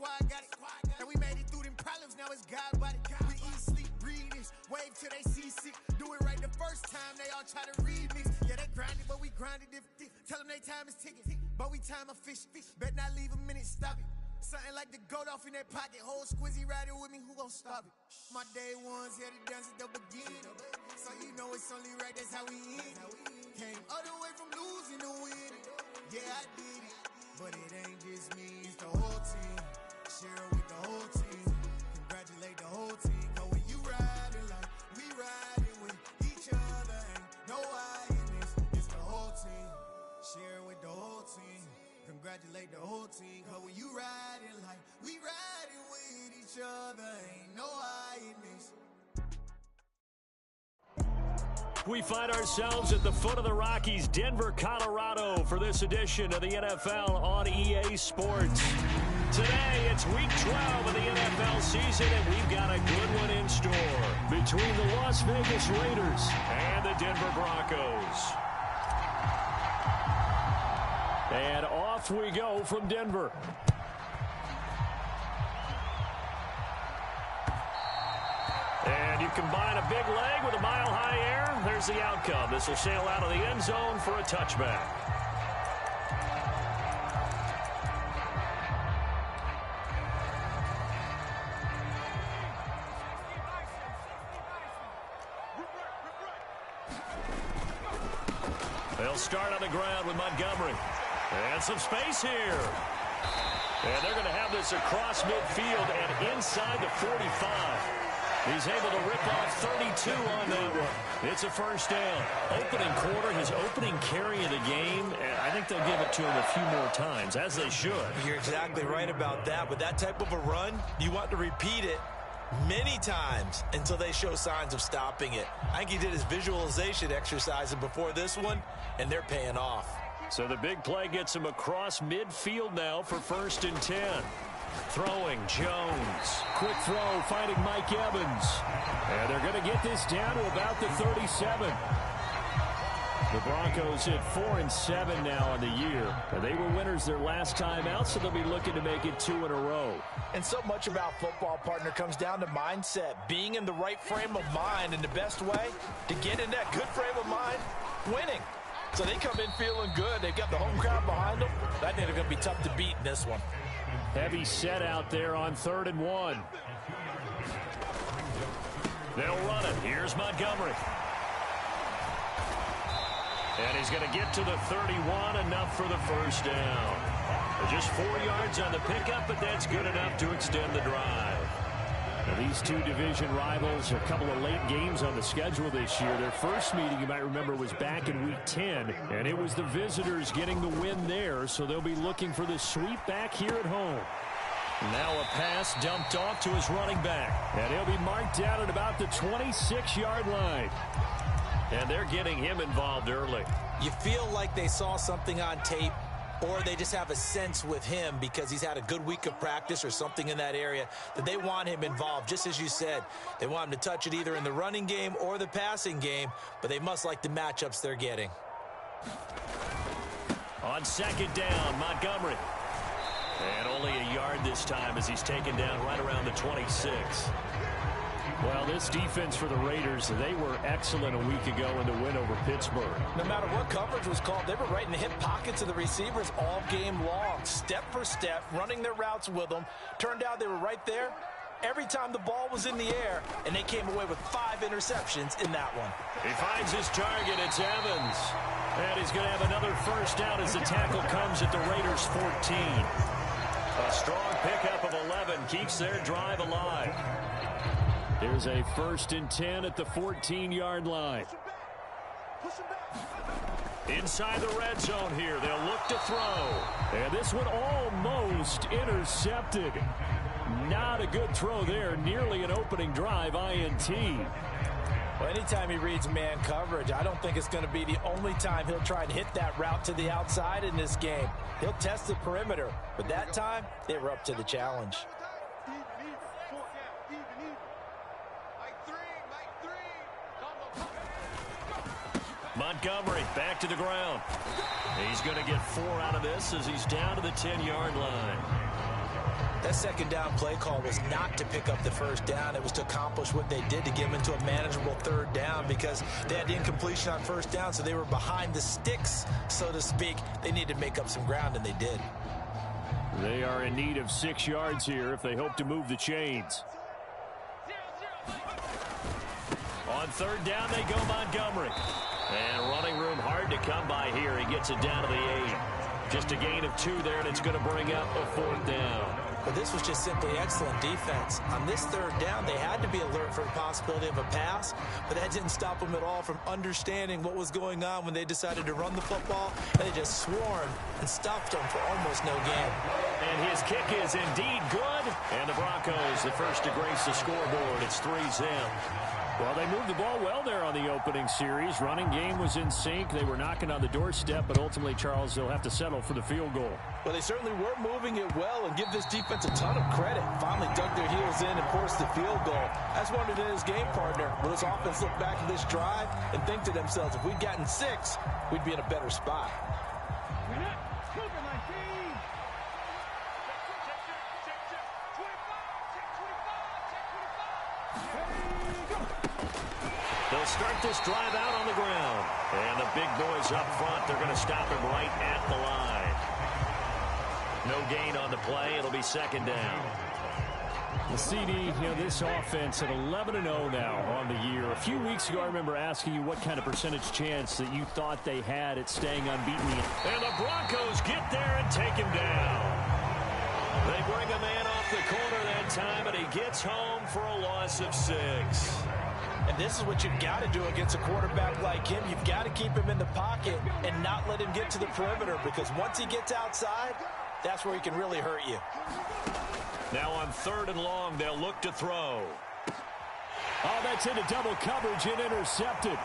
squad got it. And we made it through them problems, now it's God body. We eat, sleep, breathe this, wave till they see sick. Do it right the first time, they all try to remix. Yeah, they grinded, but we grinded different. Tell them they time is ticking, but we time a fish. Bet not leave a minute, stop it. Something like the goat off in that pocket. Whole squizzy riding with me, who gon' stop it? My day ones here to dance at the beginning. So you know it's only right, that's how we end. Came all the way from losing to winning. Yeah, I did it. But it ain't just me, it's the whole team. Share it with the whole team. Congratulate the whole team. Cause when you riding like we riding with each other, ain't no I in this. It's the whole team. Share it with the whole team. Congratulate the whole team. Cause when you riding like we riding with each other, ain't no I in this. We find ourselves at the foot of the Rockies, Denver, Colorado, for this edition of the NFL on EA Sports. Today, it's Week 12 of the NFL season, and we've got a good one in store between the Las Vegas Raiders and the Denver Broncos. And off we go from Denver. And you combine a big leg with a mile-high air. There's the outcome. This will sail out of the end zone for a touchback. They'll start on the ground with Montgomery. And some space here. And they're going to have this across midfield and inside the 45. He's able to rip off 32 on that one. It's a first down. Opening quarter, his opening carry of the game, and I think they'll give it to him a few more times, as they should. You're exactly right about that. With that type of a run, you want to repeat it many times until they show signs of stopping it. I think he did his visualization exercise before this one, and they're paying off. So the big play gets him across midfield now for 1st and 10. Throwing, Jones. Quick throw, finding Mike Evans. And they're going to get this down to about the 37. The Broncos hit 4-7 now on the year. And they were winners their last time out, so they'll be looking to make it 2 in a row. And so much about football, partner, comes down to mindset. Being in the right frame of mind, and the best way to get in that good frame of mind, winning. So they come in feeling good. They've got the home crowd behind them. I think they're going to be tough to beat in this one. Heavy set out there on 3rd and 1. They'll run it. Here's Montgomery. And he's going to get to the 31, enough for the first down. Just 4 yards on the pickup, but that's good enough to extend the drive. Now, these two division rivals, a couple of late games on the schedule this year. Their first meeting, you might remember, was back in Week 10, and it was the visitors getting the win there, so they'll be looking for the sweep back here at home. Now a pass dumped off to his running back, and he'll be marked down at about the 26-yard line. And they're getting him involved early. You feel like they saw something on tape, or they just have a sense with him because he's had a good week of practice or something in that area that they want him involved. Just as you said, they want him to touch it either in the running game or the passing game, but they must like the matchups they're getting. On 2nd down, Montgomery. And only a yard this time as he's taken down right around the 26. Well, this defense for the Raiders, they were excellent a week ago in the win over Pittsburgh. No matter what coverage was called, they were right in the hip pockets of the receivers all game long, step for step, running their routes with them. Turned out they were right there every time the ball was in the air, and they came away with 5 interceptions in that one. He finds his target. It's Evans. And he's going to have another first down as the tackle comes at the Raiders' 14. A strong pickup of 11 keeps their drive alive. There's a 1st and 10 at the 14-yard line. Inside the red zone here. They'll look to throw. And this one almost intercepted. Not a good throw there. Nearly an opening drive INT. Well, anytime he reads man coverage, I don't think it's going to be the only time he'll try and hit that route to the outside in this game. He'll test the perimeter. But that time, they were up to the challenge. Montgomery back to the ground. He's going to get 4 out of this as he's down to the 10-yard line. That second down play call was not to pick up the first down. It was to accomplish what they did to get them into a manageable third down because they had incompletion on first down, so they were behind the sticks, so to speak. They needed to make up some ground, and they did. They are in need of 6 yards here if they hope to move the chains. On third down, they go Montgomery. And running room hard to come by here. He gets it down to the 8. Just a gain of 2 there, and it's going to bring up a 4th down. But this was just simply excellent defense. On this third down, they had to be alert for the possibility of a pass, but that didn't stop them at all from understanding what was going on when they decided to run the football, and they just swarmed and stuffed them for almost no gain. And his kick is indeed good, and the Broncos, the first to grace the scoreboard. It's 3-0. Well, they moved the ball well there on the opening series. Running game was in sync. They were knocking on the doorstep, but ultimately, Charles, they'll have to settle for the field goal. Well, they certainly were moving it well, and give this defense a ton of credit. Finally dug their heels in and forced the field goal. That's wanted in his game partner. Will this offense look back at this drive and think to themselves, if we'd gotten 6, we'd be in a better spot. They'll start this drive out on the ground. And the big boys up front, they're going to stop him right at the line. No gain on the play. It'll be second down. The CD, this offense at 11-0 now on the year. A few weeks ago, I remember asking you what kind of percentage chance that you thought they had at staying unbeaten. And the Broncos get there and take him down. They bring a man off the corner that time, and he gets home for a loss of 6. And this is what you've got to do against a quarterback like him. You've got to keep him in the pocket and not let him get to the perimeter, because once he gets outside, that's where he can really hurt you. Now on 3rd and long, they'll look to throw. Oh, that's into double coverage and intercepted.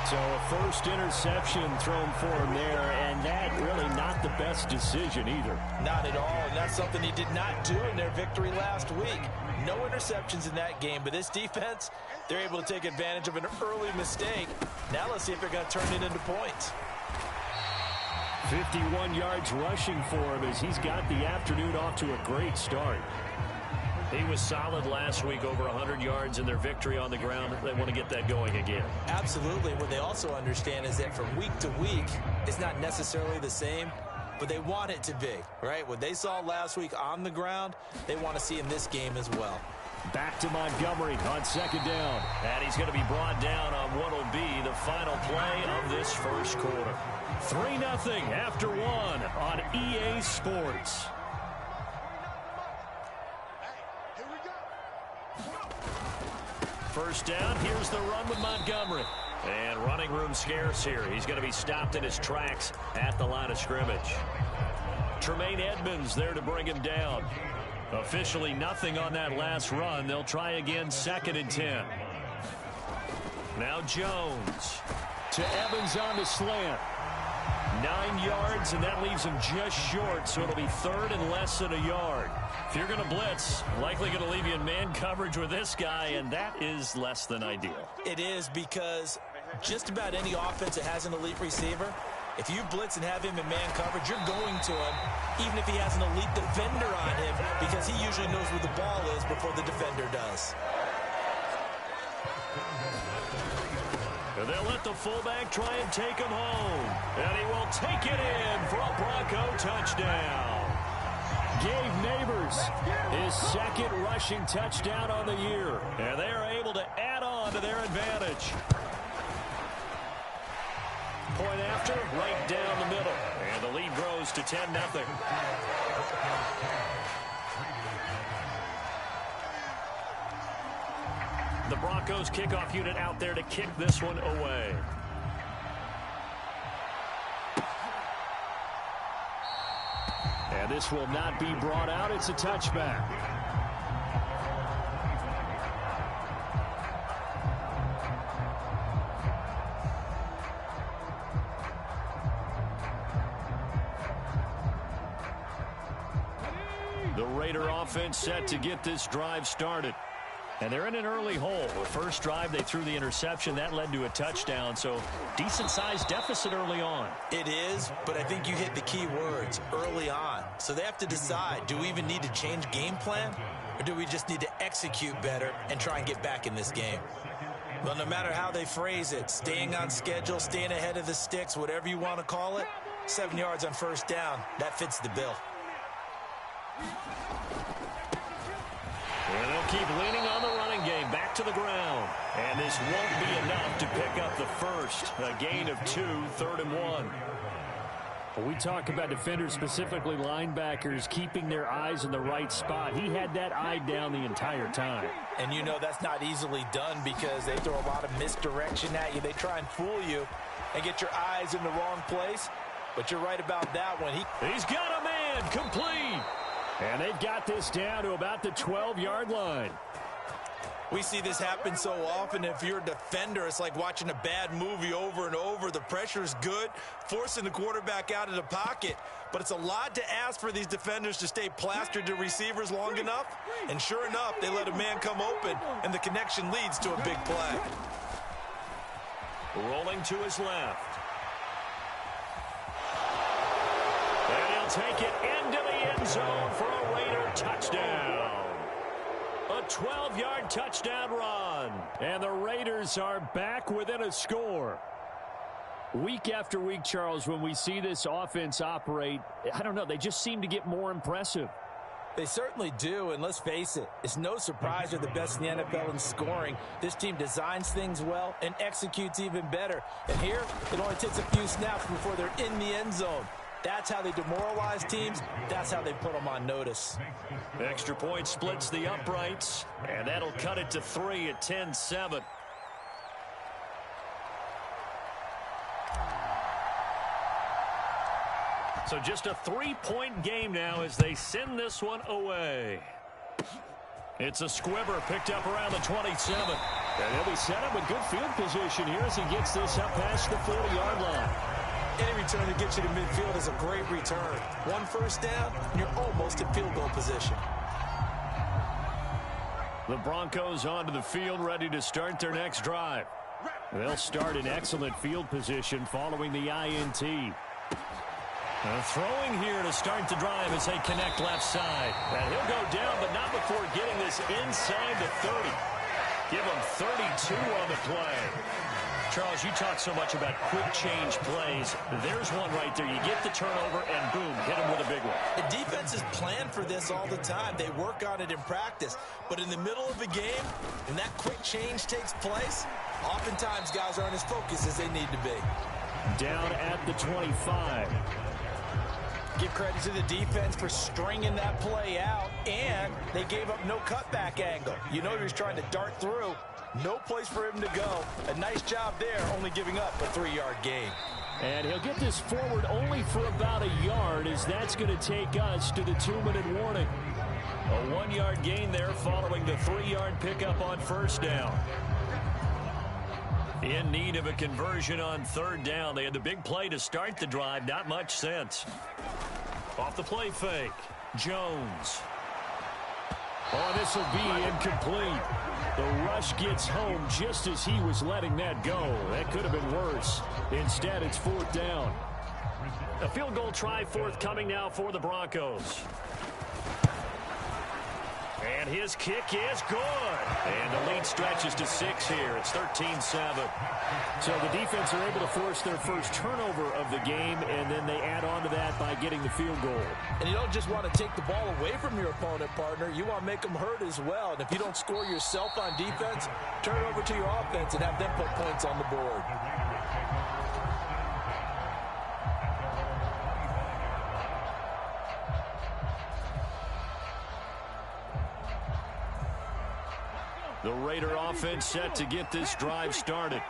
So a first interception thrown for him there, and that really not the best decision either. Not at all, and that's something he did not do in their victory last week. No interceptions in that game, but this defense, they're able to take advantage of an early mistake. Now let's see if they're going to turn it into points. 51 yards rushing for him as he's got the afternoon off to a great start. He was solid last week, over 100 yards in their victory on the ground. They want to get that going again. Absolutely. What they also understand is that from week to week, it's not necessarily the same, but they want it to be, right? What they saw last week on the ground, they want to see in this game as well. Back to Montgomery on second down. And he's going to be brought down on what will be the final play of this first quarter. 3-0 after 1 on EA Sports. First down, here's the run with Montgomery. And running room scarce here. He's going to be stopped in his tracks at the line of scrimmage. Tremaine Edmonds there to bring him down. Officially nothing on that last run. They'll try again, 2nd and 10. Now Jones. To Evans on the slant. 9 yards, and that leaves him just short, so it'll be 3rd and less than a yard. If you're going to blitz, likely going to leave you in man coverage with this guy, and that is less than ideal. It is, because just about any offense that has an elite receiver, if you blitz and have him in man coverage, you're going to him, even if he has an elite defender on him, because he usually knows where the ball is before the defender does. And they'll let the fullback try and take him home. And he will take it in for a Bronco touchdown. Gabe Neighbors, his 2nd rushing touchdown on the year. And they are able to add on to their advantage. Point after, right down the middle. And the lead grows to 10-0. The Broncos kickoff unit out there to kick this one away. And this will not be brought out. It's a touchback. The Raider offense set to get this drive started. And they're in an early hole. The first drive, they threw the interception. That led to a touchdown. So decent-sized deficit early on. It is, but I think you hit the key words, early on. So they have to decide, do we even need to change game plan? Or do we just need to execute better and try and get back in this game? Well, no matter how they phrase it, staying on schedule, staying ahead of the sticks, whatever you want to call it, 7 yards on first down, that fits the bill. And they'll keep leaning on the running game, back to the ground. And this won't be enough to pick up the first. A gain of 2, 3rd and 1. Well, we talk about defenders, specifically linebackers, keeping their eyes in the right spot. He had that eye down the entire time. And you know that's not easily done because they throw a lot of misdirection at you. They try and fool you and get your eyes in the wrong place. But you're right about that one. He's got a man, complete. And they've got this down to about the 12-yard line. We see this happen so often. If you're a defender, it's like watching a bad movie over and over. The pressure's good, forcing the quarterback out of the pocket. But it's a lot to ask for these defenders to stay plastered to receivers long enough. And sure enough, they let a man come open, and the connection leads to a big play. Rolling to his left. And he'll take it into the end zone for a Raider touchdown. A 12-yard touchdown run. And the Raiders are back within a score. Week after week, Charles, when we see this offense operate, I don't know, they just seem to get more impressive. They certainly do, and let's face it, it's no surprise they're the best in the NFL in scoring. This team designs things well and executes even better. And here, it only takes a few snaps before they're in the end zone. That's how they demoralize teams. That's how they put them on notice. Extra point splits the uprights, and that'll cut it to 3 at 10-7. So just a 3-point game now as they send this one away. It's a squibber picked up around the 27. And he'll be set up with good field position here as he gets this up past the 40-yard line. Any return that gets you to midfield is a great return. One first down, and you're almost in field goal position. The Broncos onto the field, ready to start their next drive. They'll start in excellent field position following the INT. Throwing here to start the drive as they connect left side. And he'll go down, but not before getting this inside the 30. Give him 32 on the play. Charles, you talk so much about quick change plays. There's one right there. You get the turnover, and boom, hit him with a big one. The defenses plan for this all the time. They work on it in practice. But in the middle of a game, when that quick change takes place, oftentimes guys aren't as focused as they need to be. Down at the 25. Give credit to the defense for stringing that play out, and they gave up no cutback angle. You know he was trying to dart through. No place for him to go. A nice job there, only giving up a 3-yard gain. And he'll get this forward only for about a yard, as that's going to take us to the 2-minute warning. A 1-yard gain there following the 3-yard pickup on first down. In need of a conversion on third down. They had the big play to start the drive. Not much sense. Off the play fake. Jones. Oh, this will be incomplete. The rush gets home just as he was letting that go. That could have been worse. Instead, it's fourth down. A field goal try forthcoming now for the Broncos. And his kick is good. And the lead stretches to 6 here. It's 13-7. So the defense are able to force their first turnover of the game, and then they add on to that by getting the field goal. And you don't just want to take the ball away from your opponent, partner. You want to make them hurt as well. And if you don't score yourself on defense, turn it over to your offense and have them put points on the board. The Raider offense set to get this drive started.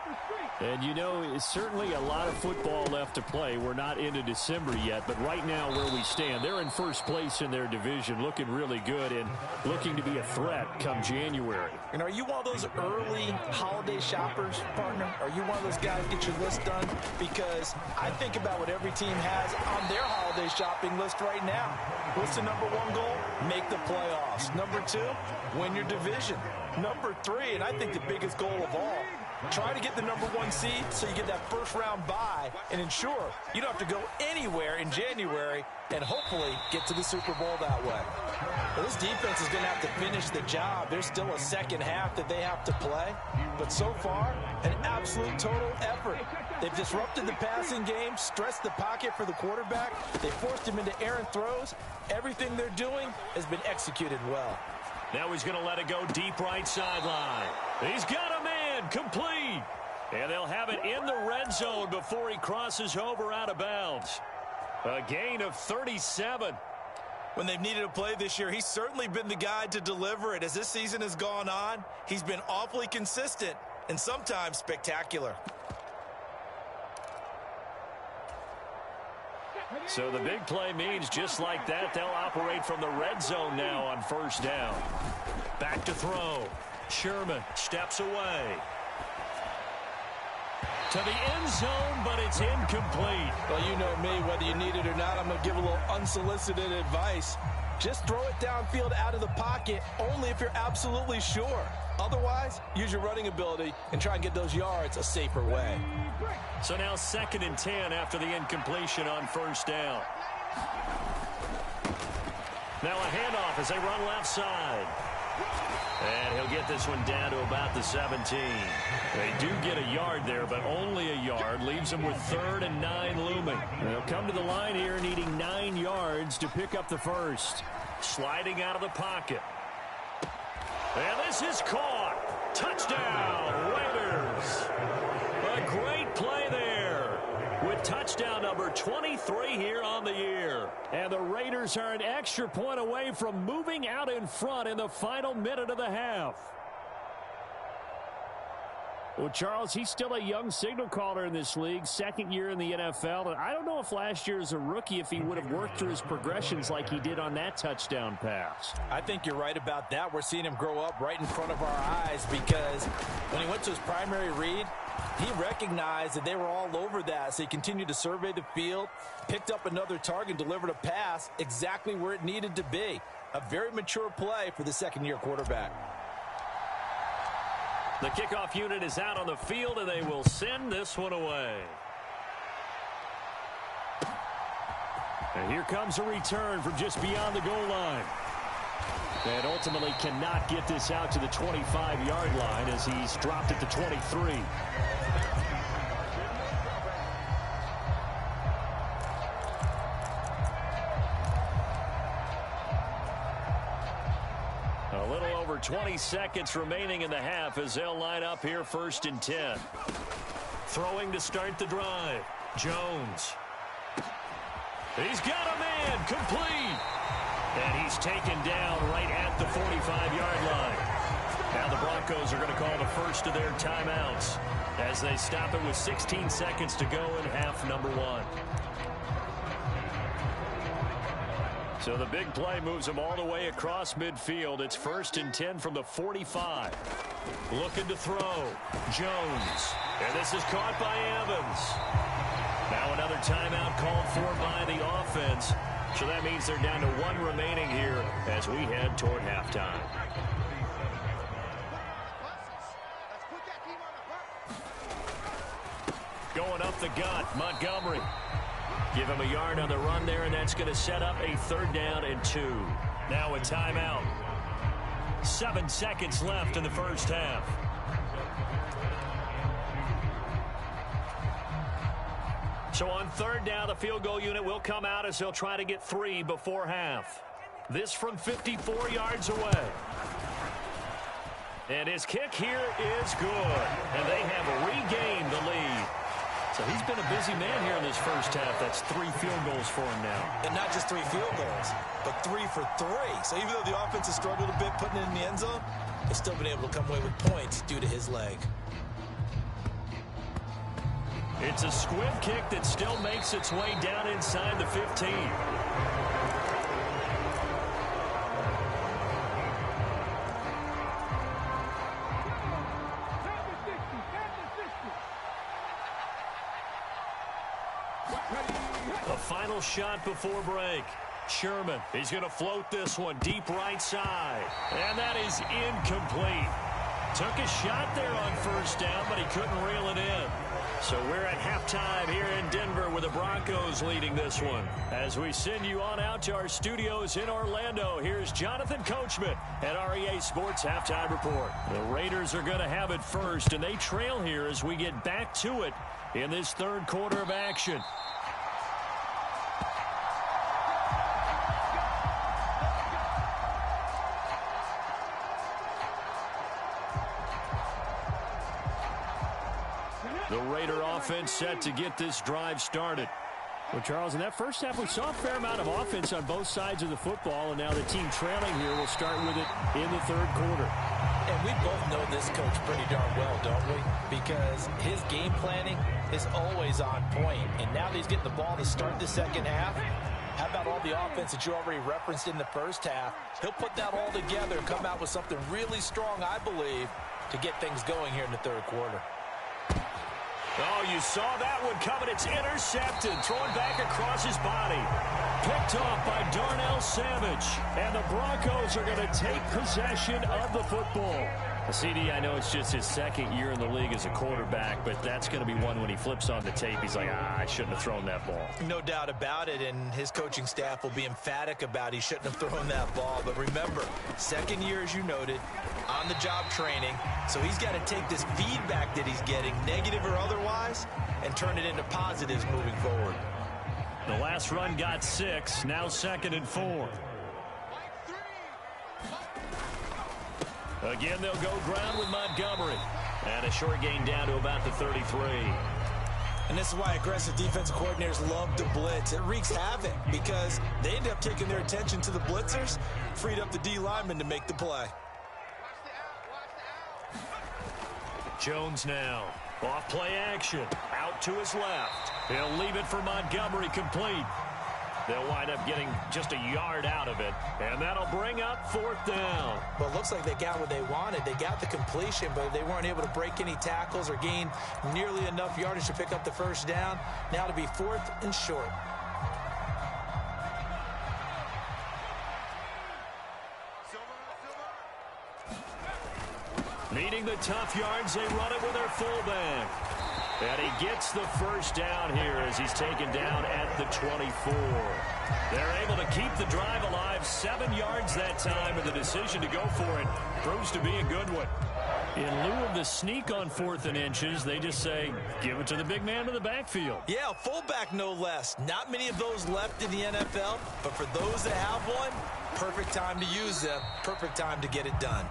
And, you know, it's certainly a lot of football left to play. We're not into December yet, but right now where we stand, they're in first place in their division, looking really good and looking to be a threat come January. And are you one of those early holiday shoppers, partner? Are you one of those guys get your list done? Because I think about what every team has on their holiday shopping list right now. What's the number one goal? Make the playoffs. Number two, win your division. Number three, and I think the biggest goal of all, try to get the number one seed so you get that first round bye and ensure you don't have to go anywhere in January and hopefully get to the Super Bowl that way. Well, this defense is going to have to finish the job. There's still a second half that they have to play. But so far, an absolute total effort. They've disrupted the passing game, stressed the pocket for the quarterback. They forced him into errant throws. Everything they're doing has been executed well. Now he's going to let it go deep right sideline. He's got a man complete. And they'll have it in the red zone before he crosses over out of bounds. A gain of 37. When they've needed a play this year, he's certainly been the guy to deliver it. As this season has gone on, he's been awfully consistent and sometimes spectacular. So the big play means just like that, they'll operate from the red zone now on first down. Back to throw. Sherman steps away. To the end zone, but it's incomplete. Well, you know me, whether you need it or not, I'm going to give a little unsolicited advice. Just throw it downfield out of the pocket, only if you're absolutely sure. Otherwise, use your running ability and try and get those yards a safer way. So now 2nd and 10 after the incompletion on first down. Now a handoff as they run left side. And he'll get this one down to about the 17. They do get a yard there, but only a yard. Leaves them with 3rd and 9 looming. They'll come to the line here needing 9 yards to pick up the first. Sliding out of the pocket. And this is caught. Touchdown, Raiders. A great play there with touchdown number 23 here on the year. And the Raiders are an extra point away from moving out in front in the final minute of the half. Well, Charles, he's still a young signal caller in this league, 2nd year in the NFL. And I don't know if last year as a rookie, if he would have worked through his progressions like he did on that touchdown pass. I think you're right about that. We're seeing him grow up right in front of our eyes because when he went to his primary read, he recognized that they were all over that, so he continued to survey the field, picked up another target, delivered a pass exactly where it needed to be. A very mature play for the 2nd-year quarterback. The kickoff unit is out on the field, and they will send this one away. And here comes a return from just beyond the goal line. And ultimately cannot get this out to the 25-yard line as he's dropped it to 23. A little over 20 seconds remaining in the half as they'll line up here 1st and 10. Throwing to start the drive. Jones. He's got a man complete. And he's taken down right at the 45-yard line. Now the Broncos are going to call the first of their timeouts as they stop it with 16 seconds to go in half number 1. So the big play moves them all the way across midfield. It's 1st and 10 from the 45. Looking to throw. Jones. And this is caught by Evans. Now another timeout called for by the offense. So that means they're down to 1 remaining here as we head toward halftime. Going up the gut, Montgomery. Give him a yard on the run there, and that's going to set up a 3rd down and 2. Now a timeout. 7 seconds left in the first half. So on 3rd down, the field goal unit will come out as they'll try to get 3 before half. This from 54 yards away. And his kick here is good. And they have regained the lead. So he's been a busy man here in this first half. That's 3 field goals for him now. And not just 3 field goals, but 3 for 3. So even though the offense has struggled a bit putting it in the end zone, they've still been able to come away with points due to his leg. It's a squib kick that still makes its way down inside the 15. The final shot before break. Sherman, he's going to float this one deep right side. And that is incomplete. Took a shot there on first down, but he couldn't reel it in. So we're at halftime here in Denver with the Broncos leading this one. As we send you on out to our studios in Orlando, here's Jonathan Coachman at REA Sports Halftime Report. The Raiders are going to have it first, and they trail here as we get back to it in this third quarter of action. The Raider offense set to get this drive started. Well, Charles, in that first half, we saw a fair amount of offense on both sides of the football, and now the team trailing here will start with it in the third quarter. And we both know this coach pretty darn well, don't we? Because his game planning is always on point. And now that he's getting the ball to start the second half, how about all the offense that you already referenced in the first half? He'll put that all together and come out with something really strong, I believe, to get things going here in the third quarter. Oh, you saw that one coming. It's intercepted. Thrown back across his body. Picked off by Darnell Savage. And the Broncos are going to take possession of the football. CD, I know it's just his second year in the league as a quarterback, but that's going to be one when he flips on the tape. He's like, I shouldn't have thrown that ball. No doubt about it, and his coaching staff will be emphatic about he shouldn't have thrown that ball. But remember, second year, as you noted, on-the-job training, so he's got to take this feedback that he's getting, negative or otherwise, and turn it into positives moving forward. The last run got 6, now 2nd and 4. Again, they'll go ground with Montgomery. And a short gain down to about the 33. And this is why aggressive defensive coordinators love to blitz. It wreaks havoc because they end up taking their attention to the blitzers, freed up the D lineman to make the play. Jones now. Off play action. Out to his left. He'll leave it for Montgomery complete. They'll wind up getting just a yard out of it, and that'll bring up 4th down. Well, it looks like they got what they wanted. They got the completion, but they weren't able to break any tackles or gain nearly enough yardage to pick up the first down. Now to be 4th and short. Needing the tough yards, they run it with their fullback. And he gets the first down here as he's taken down at the 24. They're able to keep the drive alive, 7 yards that time, and the decision to go for it proves to be a good one. In lieu of the sneak on 4th and inches, they just say, give it to the big man in the backfield. Yeah, fullback no less. Not many of those left in the NFL, but for those that have one, perfect time to use them, perfect time to get it done.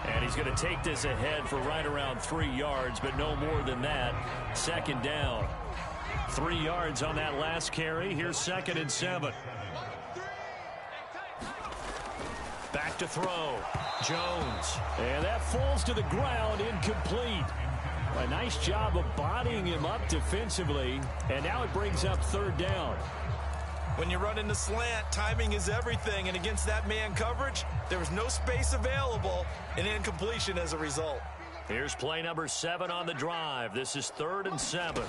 And he's going to take this ahead for right around 3 yards, but no more than that. 2nd down. 3 yards on that last carry. Here's 2nd and 7. Back to throw. Jones. And that falls to the ground, incomplete. A nice job of bodying him up defensively. And now it brings up 3rd down. When you run in the slant, timing is everything. And against that man coverage, there was no space available, and incompletion as a result. Here's play number 7 on the drive. This is 3rd and 7.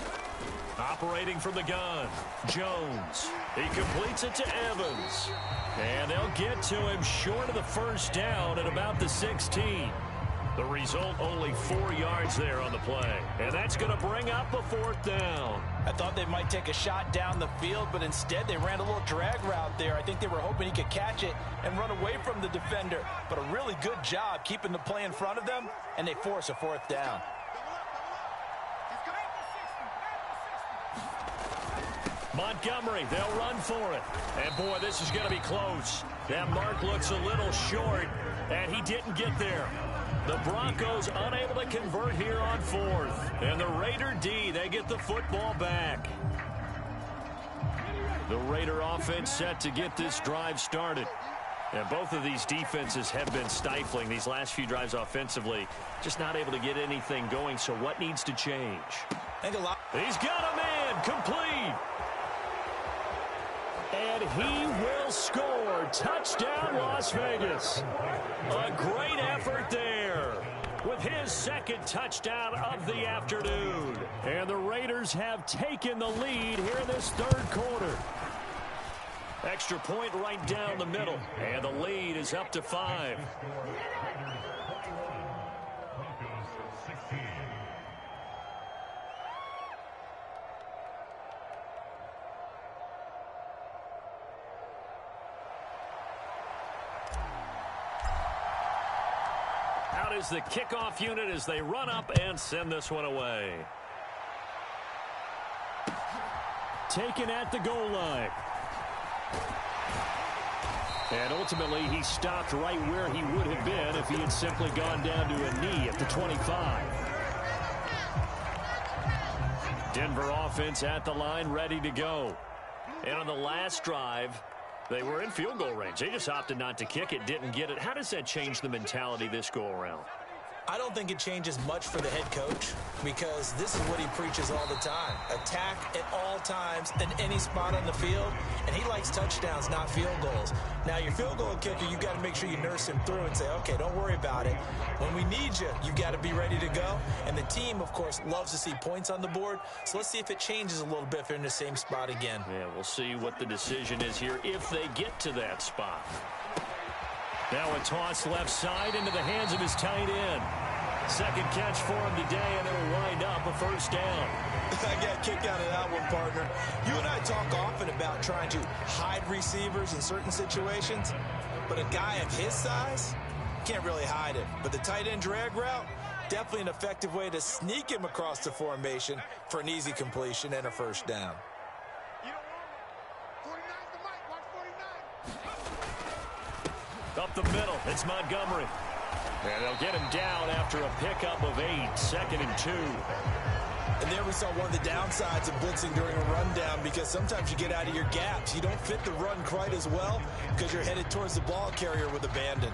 Operating from the gun, Jones. He completes it to Evans. And they'll get to him short of the first down at about the 16. The result, only 4 yards there on the play. And that's going to bring up a 4th down. I thought they might take a shot down the field, but instead they ran a little drag route there. I think they were hoping he could catch it and run away from the defender. But a really good job keeping the play in front of them, and they force a 4th down. Montgomery, they'll run for it. And, boy, this is going to be close. That mark looks a little short, and he didn't get there. The Broncos unable to convert here on 4th. And the Raider D, they get the football back. The Raider offense set to get this drive started. And both of these defenses have been stifling these last few drives offensively. Just not able to get anything going, so what needs to change? He's got a man complete. And he will score. Touchdown, Las Vegas. A great effort there with his second touchdown of the afternoon. And the Raiders have taken the lead here in this third quarter. Extra point right down the middle. And the lead is up to 5. Out is the kickoff unit as they run up and send this one away. Taken at the goal line. And ultimately, he stopped right where he would have been if he had simply gone down to a knee at the 25. Denver offense at the line, ready to go. And on the last drive, they were in field goal range. They just opted not to kick it, didn't get it. How does that change the mentality this go-around? I don't think it changes much for the head coach because this is what he preaches all the time. Attack at all times in any spot on the field, and he likes touchdowns, not field goals. Now, your field goal kicker, you've got to make sure you nurse him through and say, okay, don't worry about it. When we need you, you've got to be ready to go. And the team, of course, loves to see points on the board, so let's see if it changes a little bit if they're in the same spot again. Yeah, we'll see what the decision is here if they get to that spot. Now a toss left side into the hands of his tight end. Second catch for him today, and it'll wind up a first down. I got kicked out of that one, partner. You and I talk often about trying to hide receivers in certain situations, but a guy of his size can't really hide him. But the tight end drag route, definitely an effective way to sneak him across the formation for an easy completion and a first down. Up the middle, it's Montgomery. And they'll get him down after a pickup of 8, 2nd and 2. And there we saw one of the downsides of blitzing during a rundown because sometimes you get out of your gaps. You don't fit the run quite as well because you're headed towards the ball carrier with abandon.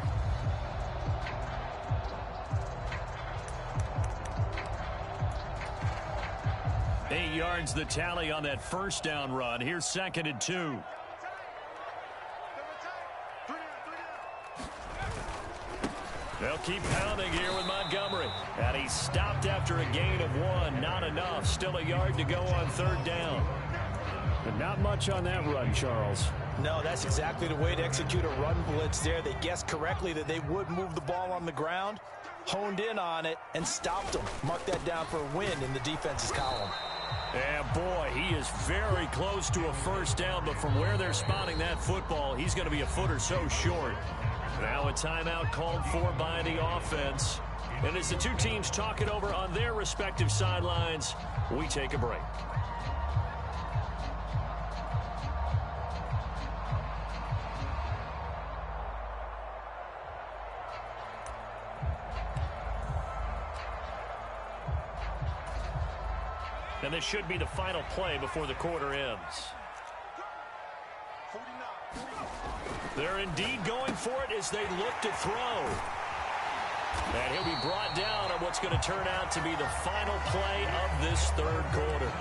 Eight yards the tally on that first down run. Here's 2nd and 2. They'll keep pounding here with Montgomery. And he stopped after a gain of 1. Not enough. Still a yard to go on 3rd down. But not much on that run, Charles. No, that's exactly the way to execute a run blitz there. They guessed correctly that they would move the ball on the ground, honed in on it, and stopped them. Mark that down for a win in the defense's column. And boy, he is very close to a first down, but from where they're spotting that football, he's going to be a foot or so short. Now a timeout called for by the offense. And as the two teams talk it over on their respective sidelines, we take a break. And this should be the final play before the quarter ends. They're indeed going for it as they look to throw. And he'll be brought down on what's going to turn out to be the final play of this third quarter.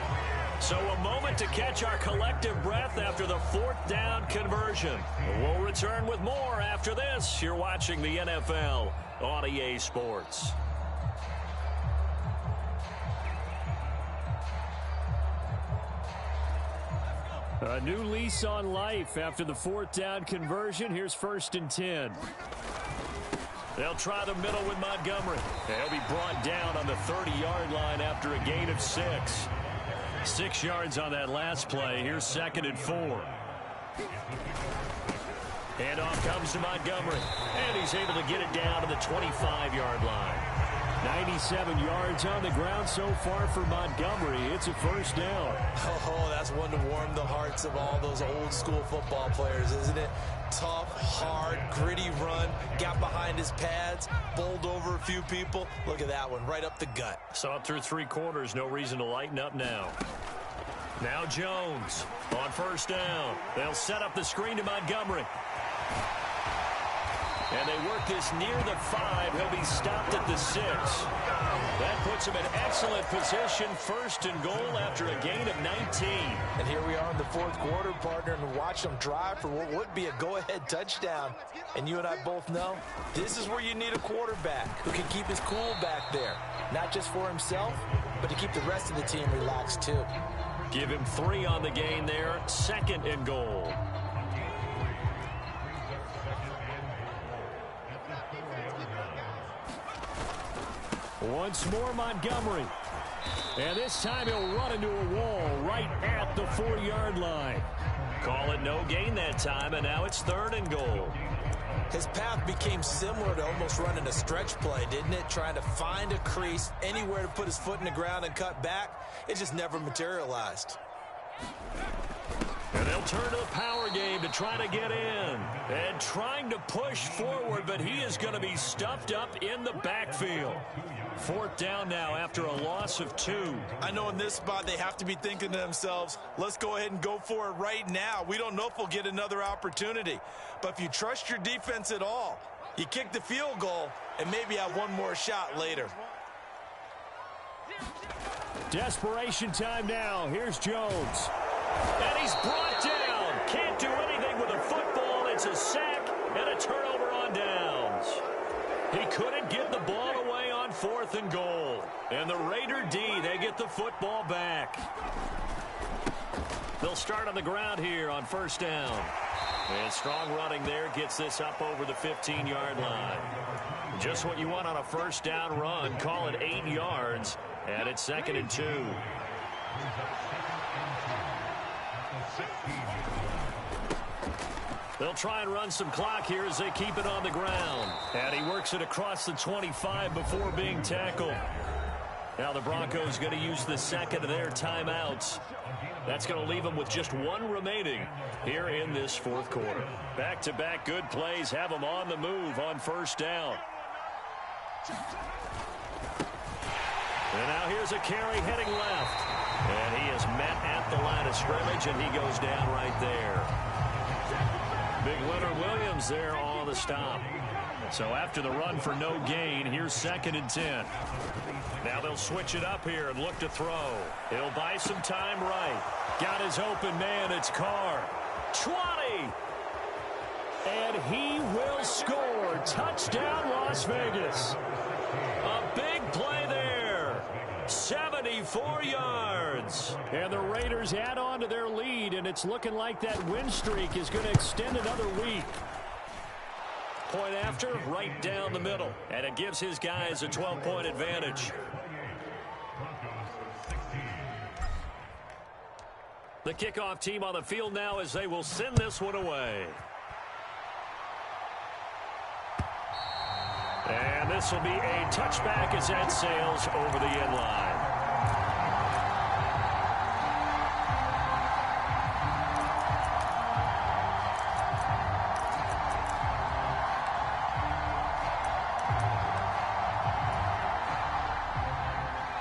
So a moment to catch our collective breath after the 4th down conversion. We'll return with more after this. You're watching the NFL on EA Sports. A new lease on life after the 4th down conversion. Here's 1st and 10. They'll try the middle with Montgomery. He'll be brought down on the 30-yard line after a gain of 6. 6 yards on that last play. Here's 2nd and 4. Handoff comes to Montgomery. And he's able to get it down to the 25-yard line. 97 yards on the ground so far for Montgomery. It's a first down. Oh, that's one to warm the hearts of all those old school football players, isn't it? Tough, hard, gritty run. Got behind his pads, bowled over a few people. Look at that one, right up the gut. Saw it through 3 quarters. No reason to lighten up now. Now Jones on first down. They'll set up the screen to Montgomery. And they work this near the 5. He'll be stopped at the 6. That puts him in excellent position, 1st and goal after a gain of 19. And here we are in the 4th quarter, partner, and watch them drive for what would be a go-ahead touchdown. And you and I both know this is where you need a quarterback who can keep his cool back there, not just for himself, but to keep the rest of the team relaxed too. Give him 3 on the gain there, 2nd and goal. Once more, Montgomery. And this time he'll run into a wall right at the 4-yard line. Call it no gain that time, and now it's 3rd and goal. His path became similar to almost running a stretch play, didn't it? Trying to find a crease, anywhere to put his foot in the ground and cut back. It just never materialized. And they'll turn to the power game to try to get in. And trying to push forward, but he is going to be stuffed up in the backfield. 4th down now after a loss of 2. I know in this spot they have to be thinking to themselves, let's go ahead and go for it right now. We don't know if we'll get another opportunity. But if you trust your defense at all, you kick the field goal and maybe have one more shot later. Desperation time now. Here's Jones. And he's brought down. Can't do anything with a football. It's a sack and a turnover on downs. He couldn't get the ball away on 4th and goal. And the Raider D, they get the football back. They'll start on the ground here on 1st down. And strong running there gets this up over the 15-yard line. Just what you want on a 1st down run. Call it 8 yards. And it's 2nd and 2. They'll try and run some clock here as they keep it on the ground. And he works it across the 25 before being tackled. Now the Broncos going to use the 2nd of their timeouts. That's going to leave them with just 1 remaining here in this 4th quarter. Back-to-back good plays have them on the move on 1st down. And now here's a carry heading left. And he is met at the line of scrimmage, and he goes down right there. Big Leonard Williams there on the stop. So after the run for no gain, here's 2nd and 10. Now they'll switch it up here and look to throw. He'll buy some time right. Got his open man. It's Carr. 20. And he will score. Touchdown, Las Vegas. A big play there. 74 yards. And the Raiders add on to their lead, and it's looking like that win streak is going to extend another week. Point after, right down the middle. And it gives his guys a 12-point advantage. The kickoff team on the field now as they will send this one away. And this will be a touchback as that sails over the end line.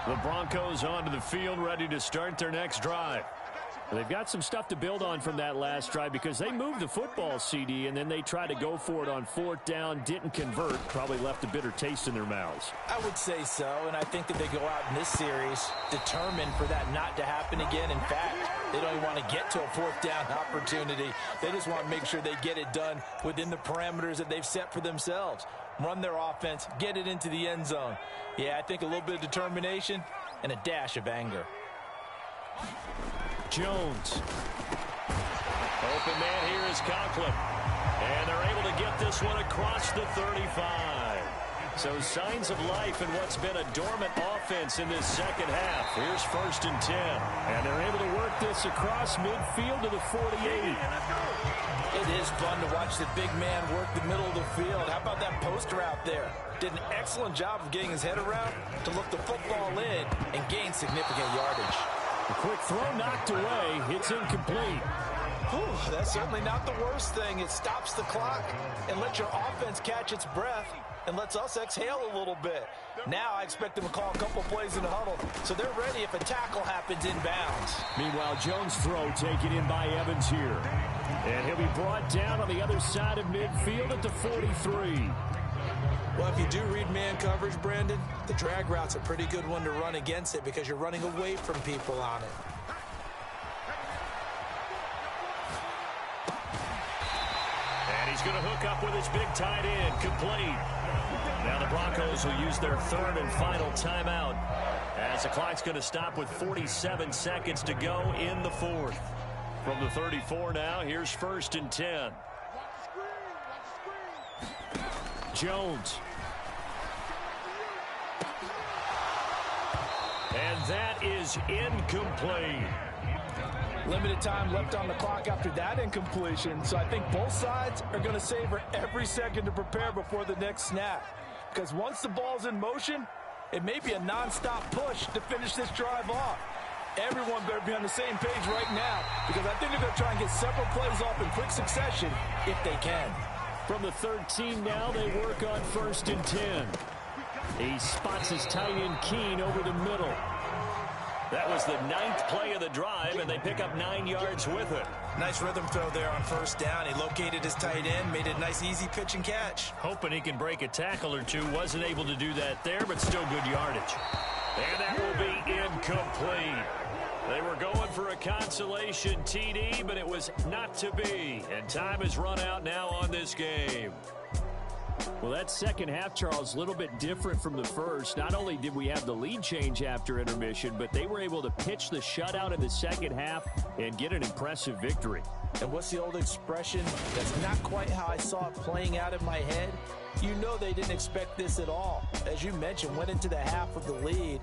The Broncos onto the field, ready to start their next drive. They've got some stuff to build on from that last drive because they moved the football, CD, and then they tried to go for it on 4th down, didn't convert, probably left a bitter taste in their mouths. I would say so, and I think that they go out in this series determined for that not to happen again. In fact, they don't even want to get to a 4th down opportunity. They just want to make sure they get it done within the parameters that they've set for themselves. Run their offense, get it into the end zone. Yeah, I think a little bit of determination and a dash of anger. Jones. Open man here is Conklin. And they're able to get this one across the 35. So signs of life in what's been a dormant offense in this second half. Here's 1st and 10. And they're able to work this across midfield to the 48. It is fun to watch the big man work the middle of the field. How about that poster out there? Did an excellent job of getting his head around to look the football in and gain significant yardage. A quick throw knocked away. It's incomplete. Whew, that's certainly not the worst thing. It stops the clock and lets your offense catch its breath and lets us exhale a little bit. Now I expect them to call a couple plays in the huddle so they're ready if a tackle happens inbounds. Meanwhile, Jones' throw taken in by Evans here. And he'll be brought down on the other side of midfield at the 43. Well, if you do read man coverage, Brandon, the drag route's a pretty good one to run against it because you're running away from people on it. And he's going to hook up with his big tight end, complete. Now the Broncos will use their third and final timeout as the clock's going to stop with 47 seconds to go in the fourth. From the 34 now, here's 1st and 10. Jones. And that is incomplete. Limited time left on the clock after that incompletion, so I think both sides are going to savor every second to prepare before the next snap. Because once the ball's in motion, it may be a non-stop push to finish this drive off. Everyone better be on the same page right now, because I think they're going to try and get several plays off in quick succession if they can. From the 13 now, they work on 1st and 10. He spots his tight end Keene over the middle. That was the 9th play of the drive, and they pick up 9 yards with it. Nice rhythm throw there on 1st down. He located his tight end, made it a nice, easy pitch and catch. Hoping he can break a tackle or two. Wasn't able to do that there, but still good yardage. And that will be incomplete. They were going for a consolation TD, but it was not to be. And time is run out now on this game. Well, that second half, Charles, a little bit different from the first. Not only did we have the lead change after intermission, but they were able to pitch the shutout in the second half and get an impressive victory. And what's the old expression? That's not quite how I saw it playing out in my head. You know they didn't expect this at all. As you mentioned, went into the half with the lead.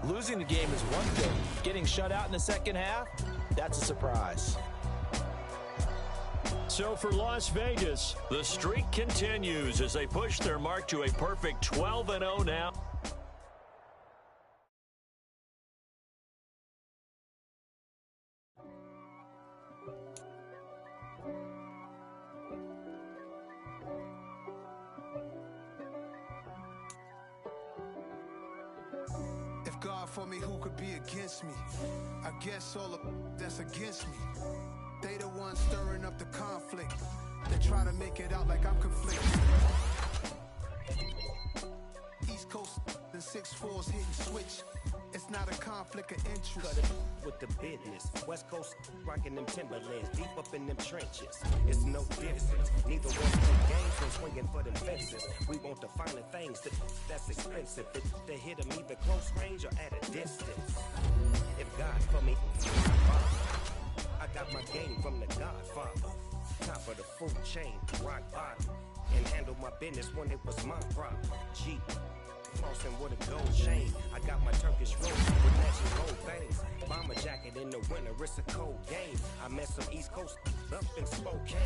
Losing the game is one thing. Getting shut out in the second half, that's a surprise. So for Las Vegas, the streak continues as they push their mark to a perfect 12-0 now. If God for me, who could be against me? I guess all of that's against me. They the ones stirring up the conflict. They try to make it out like I'm conflicted. East Coast and 6'4's hitting switch. It's not a conflict of interest. Cut it with the business. West Coast rocking them Timberlands, deep up in them trenches. It's no difference. Neither one play games when swinging for them fences. We want the finer things that's expensive. To hit them either close range or at a distance. If God for me, I got my game from the Godfather. Top of the food chain, rock bottom. And handle my business when it was my problem. G. Flossing with a gold chain. I got my Turkish robe with matching gold things. Bomber jacket in the winter, it's a cold game. I met some East Coast up in Spokane.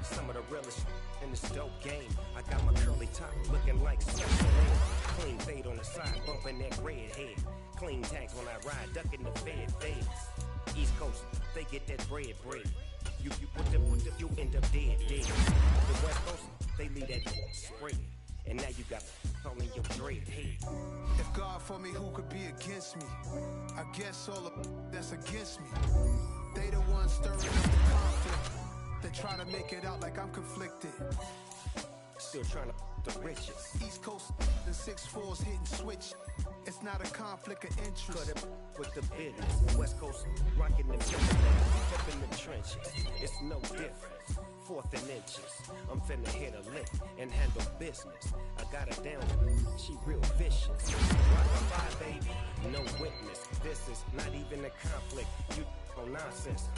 Some of the realest in this dope game. I got my curly top looking like Switzerland. Clean fade on the side, bumping that red head. Clean tags when I ride, ducking the feds. East Coast, they get that bread. You put them, you end up dead. The West Coast, they leave that spread. And now you got all in your dread head. If God for me, who could be against me? I guess all of that's against me. They the ones stirring up the conflict. They try to make it out like I'm conflicted. Still trying to the riches. East Coast and 6'4's hitting switch. It's not a conflict of interest. Cut it with the business. West Coast rocking them Timberlands, deep up in the trenches. It's no difference. 4th and inches. I'm finna hit a lick and handle business. I got her down. She real vicious. Rock a bye, baby. No witness. This is not even a conflict. You on nonsense.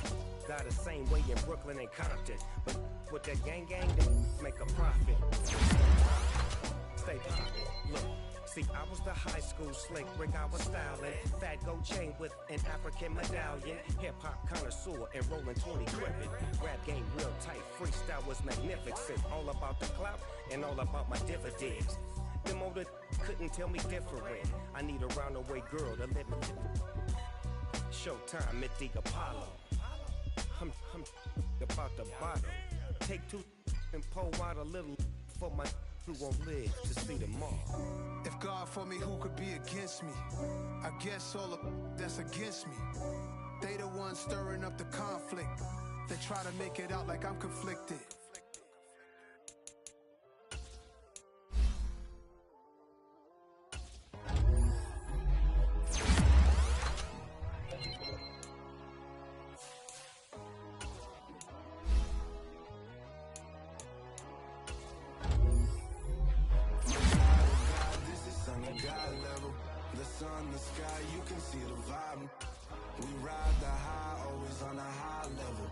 Got the same way in Brooklyn and Compton. But with that gang, they make a profit. Stay poppin'. Look. See, I was the high school slick Rick, I was styling. Fat gold chain with an African medallion. Hip-hop connoisseur and rolling 20 cribbin'. Rap game real tight, freestyle was magnificent. All about the clout and all about my dividends. Them older couldn't tell me different. I need a roundaway girl to live with. Showtime at the Apollo. I'm about the bottom. Take 2 and pour out a little for my who won't live to see tomorrow. If God for me, who could be against me? I guess all of that's against me. They the ones stirring up the conflict. They try to make it out like I'm conflicted. The sky, you can see the vibe. We ride the high, always on a high level.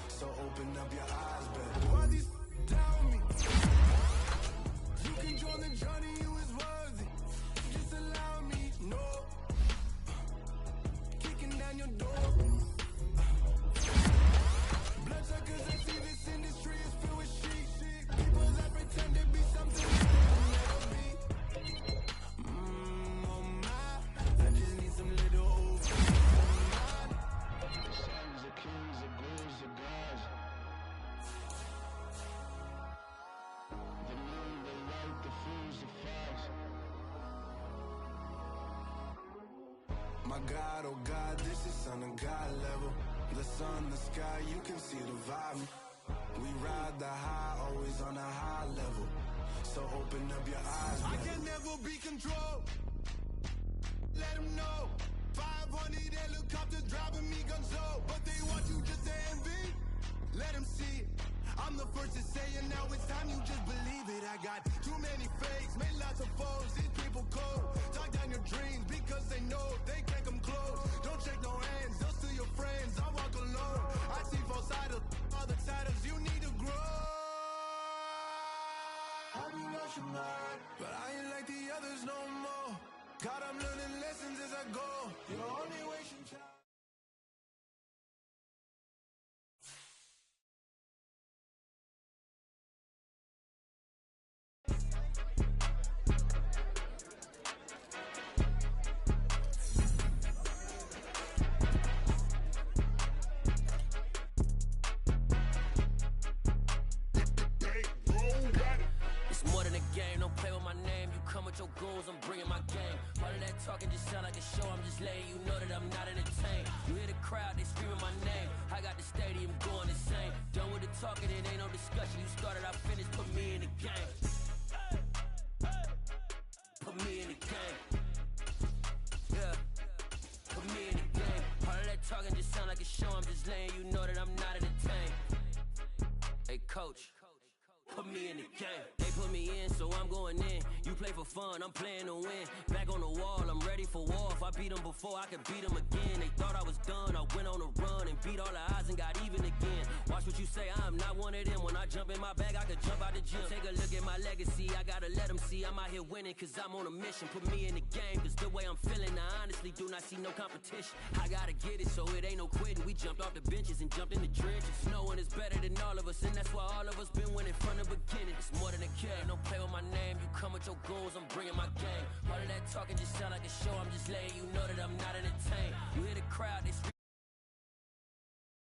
So open up your eyes, baby. Why these tell me? You can join the journey, you is worthy. Just allow me, no. Kicking down your door. Bloodsuckers, I see this industry is filled with shit. People that pretend to be something they will never be. I just need some little old peace of mind. The sons of kings, the bulls, the gods. The moon, the light, the fools, the facts. My God, oh God, this is son of God level. The sun, the sky, you can see the vibe. We ride the high, always on a high level. So open up your eyes, baby. I can never be controlled. Let them know 500 helicopters driving me gonzo, but they want you just to envy. Let them see it. I'm the first to say it, now it's time you just believe it. I got too many fakes, made lots of foes. These people cold. Talk down your dreams because they know they can't come close. Don't shake no hands, they'll steal your friends. I walk alone. I see both sides of other titles. You need to grow. Have you lost your mind? But I ain't like the others no more. God, I'm learning lessons as I go. You're only wasting time. It's more than a game, don't play with my name. You come with your goons, I'm bringing my game. All of that talking just sound like a show, I'm just letting you know that I'm not entertained. You hear the crowd, they screaming my name. I got the stadium going insane. Done with the talking, it ain't no discussion. You started, I finished, put me in the game. Put me in the game. Yeah, put me in the game. All of that talking just sound like a show, I'm just letting you know that I'm not entertained. Hey coach, put me in the game. They put me in, so I'm going in. You play for fun, I'm playing to win. Back on the wall, I'm ready for war. If I beat them before, I can beat them again. They thought I was done, I went on a run and beat all the odds and got even again. Watch what you say, I'm not one of them. When I jump in my bag, I could jump out the gym. Take a look at my legacy, I gotta let them see I'm out here winning, cause I'm on a mission. Put me in the game, cause the way I'm feeling, I honestly do not see no competition. I gotta get it, so it ain't no quitting. We jumped off the benches and jumped in the trenches. No one is better than all of us, and that's why all of us been winning from the beginning. It's more than a game, don't play with my name. You come with your goons, I'm bringing my game. All of that talking just sound like a show, I'm just letting you know that I'm not entertained. You hear the crowd, they